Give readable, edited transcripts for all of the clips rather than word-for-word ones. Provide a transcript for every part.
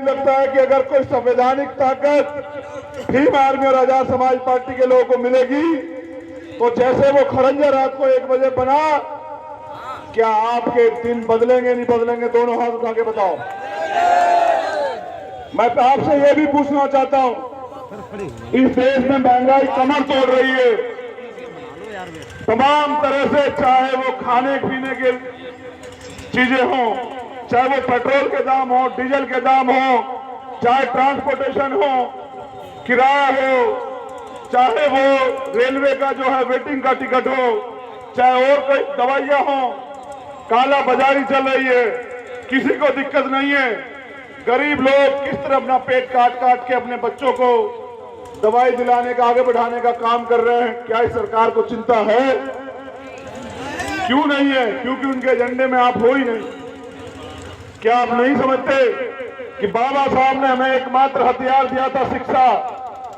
लगता है कि अगर कोई संवैधानिक ताकत भीम आर्मी और आजाद समाज पार्टी के लोगों को मिलेगी तो जैसे वो खरंजा रात को 1 बजे बना, क्या आपके दिन बदलेंगे नहीं बदलेंगे? दोनों हाथ उठा के बताओ। मैं आपसे ये भी पूछना चाहता हूं, इस देश में महंगाई कमर तोड़ रही है तमाम तरह से, चाहे वो खाने पीने के चीजें हों, चाहे वो पेट्रोल के दाम हो, डीजल के दाम हो, चाहे ट्रांसपोर्टेशन हो, किराया हो, चाहे वो रेलवे का जो है वेटिंग का टिकट हो, चाहे और कोई दवाइयां हो, काला बाजारी चल रही है, किसी को दिक्कत नहीं है। गरीब लोग किस तरह अपना पेट काट काट के अपने बच्चों को दवाई दिलाने का, आगे बढ़ाने का काम कर रहे हैं। क्या इस सरकार को चिंता है? क्यों नहीं है? क्योंकि उनके एजेंडे में आप हो ही नहीं। क्या आप नहीं समझते कि बाबा साहब ने हमें एकमात्र हथियार दिया था शिक्षा,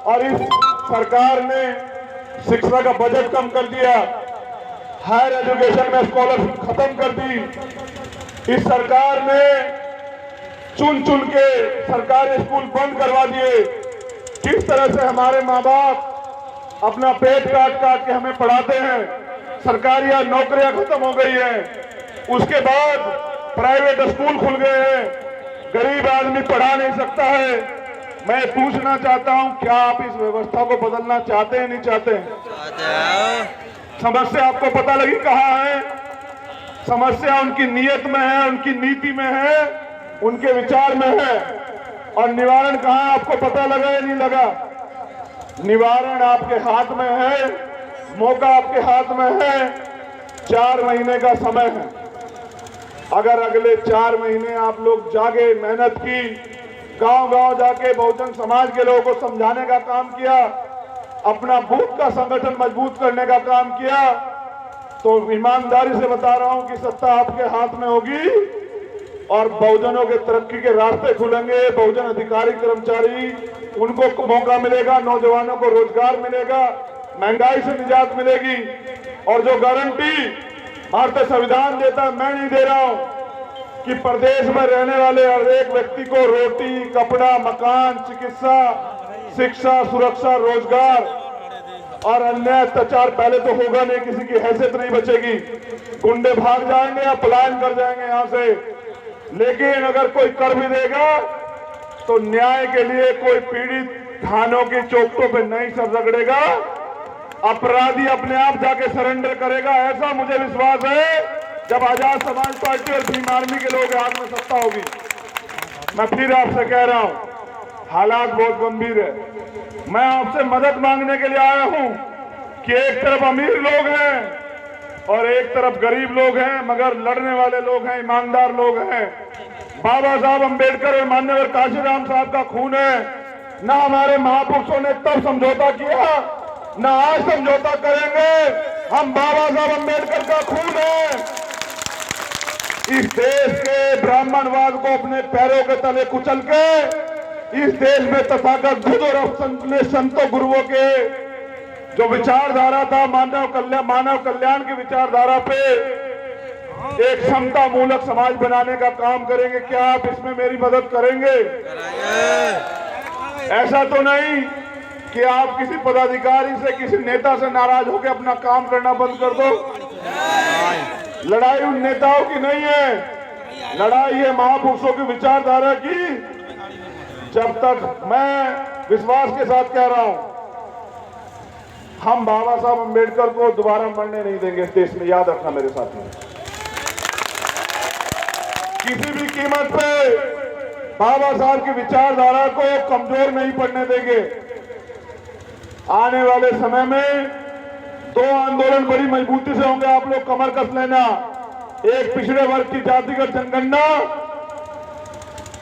और इस सरकार ने शिक्षा का बजट कम कर दिया, हायर एजुकेशन में स्कॉलरशिप खत्म कर दी। इस सरकार ने चुन चुन के सरकारी स्कूल बंद करवा दिए। किस तरह से हमारे माँ बाप अपना पेट काट काट के हमें पढ़ाते हैं। सरकारी नौकरियां खत्म हो गई है, उसके बाद प्राइवेट स्कूल खुल गए हैं, गरीब आदमी पढ़ा नहीं सकता है। मैं पूछना चाहता हूं, क्या आप इस व्यवस्था को बदलना चाहते हैं? नहीं चाहते हैं? समस्या आपको पता लगी कहां है? समस्या उनकी नीयत में है, उनकी नीति में है, उनके विचार में है। और निवारण कहां आपको पता लगा या नहीं लगा? निवारण आपके हाथ में है, मौका आपके हाथ में है। 4 महीने का समय है। अगर अगले 4 महीने आप लोग जागे, मेहनत की, गांव गांव जाके बहुजन समाज के लोगों को समझाने का काम किया, अपना बूथ का संगठन मजबूत करने का काम किया, तो ईमानदारी से बता रहा हूं कि सत्ता आपके हाथ में होगी और बहुजनों के तरक्की के रास्ते खुलेंगे। बहुजन अधिकारी कर्मचारी, उनको मौका मिलेगा, नौजवानों को रोजगार मिलेगा, महंगाई से निजात मिलेगी। और जो गारंटी भारतीय संविधान देता है, मैं नहीं दे रहा हूं, कि प्रदेश में रहने वाले हर एक व्यक्ति को रोटी, कपड़ा, मकान, चिकित्सा, शिक्षा, सुरक्षा, रोजगार और अन्य अत्याचार पहले तो होगा नहीं, किसी की हैसियत नहीं बचेगी, गुंडे भाग जाएंगे या पलायन कर जाएंगे यहां से। लेकिन अगर कोई कर भी देगा तो न्याय के लिए कोई पीड़ित थानों की चौखटों पे नहीं सर रगड़ेगा, अपराधी अपने आप जाके सरेंडर करेगा। ऐसा मुझे विश्वास है जब आजाद समाज पार्टी और भीम आर्मी के लोगों के हाथ में सत्ता होगी। मैं फिर आपसे कह रहा हूं, हालात बहुत गंभीर है। मैं आपसे मदद मांगने के लिए आया हूं कि एक तरफ अमीर लोग हैं और एक तरफ गरीब लोग हैं, मगर लड़ने वाले लोग हैं, ईमानदार लोग हैं। बाबा साहब अंबेडकर और मान्यवर काशीराम साहब का खून है। ना हमारे महापुरुषों ने तब समझौता किया, ना आज समझौता करेंगे। हम बाबा साहब अंबेडकर का खून है। इस देश के ब्राह्मणवाद को अपने पैरों के तले कुचल के इस देश में तथागत बुद्ध और अपने संतों गुरुओं के जो विचारधारा था, मानव कल्याण की विचारधारा पे एक समता मूलक समाज बनाने का काम करेंगे। क्या आप इसमें मेरी मदद करेंगे? ऐसा तो नहीं कि आप किसी पदाधिकारी से, किसी नेता से नाराज होकर अपना काम करना बंद कर दो। लड़ाई उन नेताओं की नहीं है, लड़ाई है महापुरुषों की विचारधारा की। जब तक, मैं विश्वास के साथ कह रहा हूं, हम बाबा साहब अंबेडकर को दोबारा मरने नहीं देंगे इस देश में। याद रखना मेरे साथ में, किसी भी कीमत पे बाबा साहब की विचारधारा को कमजोर नहीं पड़ने देंगे। आने वाले समय में 2 आंदोलन बड़ी मजबूती से होंगे, आप लोग कमर कस लेना। एक पिछड़े वर्ग की जातिगत जनगणना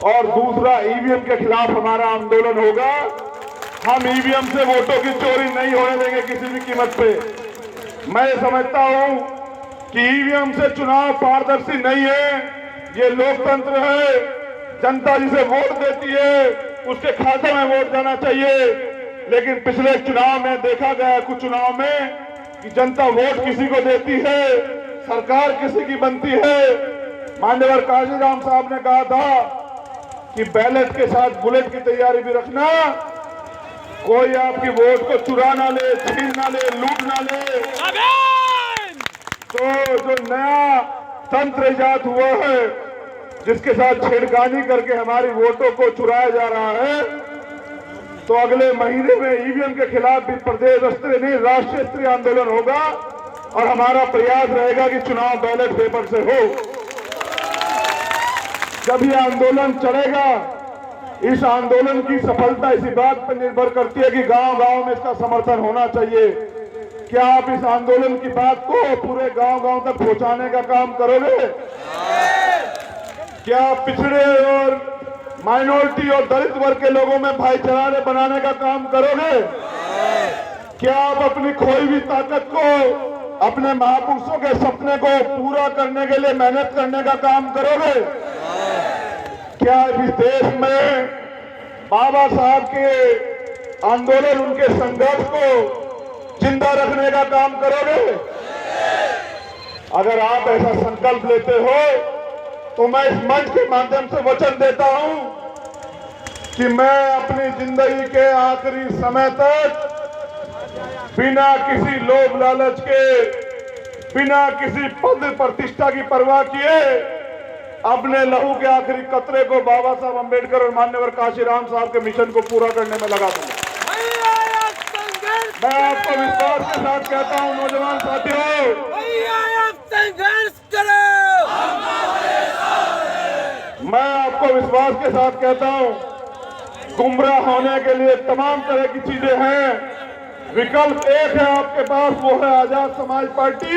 और दूसरा ईवीएम के खिलाफ हमारा आंदोलन होगा। हम ईवीएम से वोटों की चोरी नहीं होने देंगे किसी भी कीमत पे। मैं समझता हूं कि ईवीएम से चुनाव पारदर्शी नहीं है, ये लोकतंत्र है। जनता जिसे वोट देती है उसके खाते में वोट जाना चाहिए। लेकिन पिछले चुनाव में देखा गया, कुछ चुनाव में, कि जनता वोट किसी को देती है, सरकार किसी की बनती है। मान्यवर काशीराम साहब ने कहा था कि बैलेट के साथ बुलेट की तैयारी भी रखना, कोई आपकी वोट को चुरा ना ले, छीन ना ले, लूट ना ले। तो जो नया तंत्र इजाद हुआ है जिसके साथ छेड़खानी करके हमारी वोटों को चुराया जा रहा है, तो अगले महीने में ईवीएम के खिलाफ भी प्रदेश स्तरीय नहीं राष्ट्रीय स्तरीय आंदोलन होगा और हमारा प्रयास रहेगा कि चुनाव बैलेट पेपर से हो। जब ये आंदोलन चलेगा, इस आंदोलन की सफलता इसी बात पर निर्भर करती है कि गांव-गांव में इसका समर्थन होना चाहिए। क्या आप इस आंदोलन की बात को पूरे गांव-गांव तक पहुंचाने का काम करोगे? क्या पिछड़े और माइनॉरिटी और दलित वर्ग के लोगों में भाईचारा बनाने का काम करोगे? क्या आप अपनी खोई हुई ताकत को, अपने महापुरुषों के सपने को पूरा करने के लिए मेहनत करने का काम करोगे? क्या इस देश में बाबा साहब के आंदोलन, उनके संघर्ष को जिंदा रखने का काम करोगे? अगर आप ऐसा संकल्प लेते हो तो मैं इस मंच के माध्यम से वचन देता हूं कि मैं अपनी जिंदगी के आखिरी समय तक बिना किसी लोभ लालच के, बिना किसी पद प्रतिष्ठा की परवाह किए अपने लहू के आखिरी कतरे को बाबा साहब अंबेडकर और मान्यवर काशीराम साहब के मिशन को पूरा करने में लगा दूंगा। मैं आपको विश्वास के साथ कहता हूं, नौजवान साथियों, संघर्ष करो। मैं आपको विश्वास के साथ कहता हूं, गुमराह होने के लिए तमाम तरह की चीजें हैं। विकल्प एक है आपके पास, वो है आजाद समाज पार्टी।